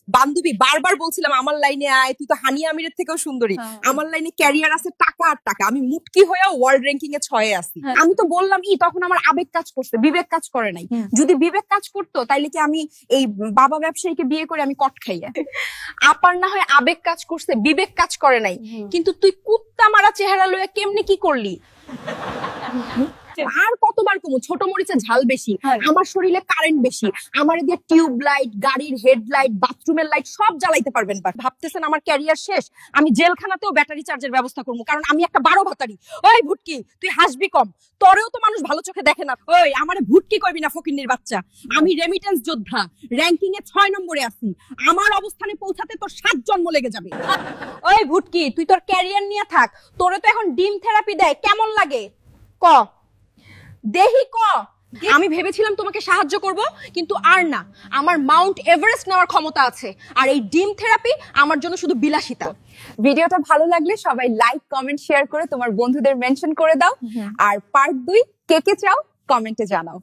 বান্ধবী বারবার বলছিলাম আমার লাইনে আয়, তুই তো হানিয়া আমিরের থেকেও সুন্দরী, আমার লাইনে ক্যারিয়ার আছে টাকা আর টাকা, আমি মুটকি হয়ে ওয়ার্ল্ড র্যাঙ্কিং এ 6 আছি। আমি তো বললাম তখন আমার আবেগ কাজ করছে, বিবেক কাজ করে নাই। যদি বিবেক কাজ করতো তাইলে কি আমি এই বাবা ব্যবসায়ীকে বিয়ে করে আমি কট খাইয়া? আপার না হয় আবেগ কাজ করছে, বিবেক কাজ করে নাই। কিন্তু তুই কুত্তা মারা চেহারা লয়ে কেমনে কি করলি? আর কতবার কমু, ছোট মরিচে ঝাল বেশি, আমার শরীরে কারেন্ট বেশি, আমার দিয়ে টিউব লাইট, গাড়ির হেডলাইট, বাথরুমের লাইট সব জ্বালাইতে পারবেন। ভাবতেছেন আমার ক্যারিয়ার শেষ? আমি জেলখানাতেও ব্যাটারি চার্জের ব্যবস্থা করবো, কারণ আমি একটা 12 ভাতারি। ওই ভুটকি, তুই হাসবি কম, তোরেও তো মানুষ ভালো চোখে দেখে না। ওই আমারে ভুটকি কইবি না, ফকিন্নির বাচ্চা। আমি রেমিটেন্স যোদ্ধা, র্যাঙ্কিং এ 6 নম্বরে আছি। আমার অবস্থানে পৌঁছাতে তোর 7 জন্ম লেগে যাবে। ওই ভুটকি, তুই তোর ক্যারিয়ার নিয়ে থাক, তোরে তো এখন ডিম থেরাপি দেয়, কেমন লাগে ক? দেহি ক। আমি ভেবেছিলাম তোমাকে সাহায্য করব, কিন্তু আর না, আমার মাউন্ট এভারেস্ট নেওয়ার ক্ষমতা আছে, আর এই ডিম থেরাপি আমার জন্য শুধু বিলাসিতা। ভিডিওটা ভালো লাগলে সবাই লাইক, কমেন্ট, শেয়ার করে তোমার বন্ধুদের মেনশন করে দাও। আর পার্ট 2 কে কে চাও কমেন্টে জানাও।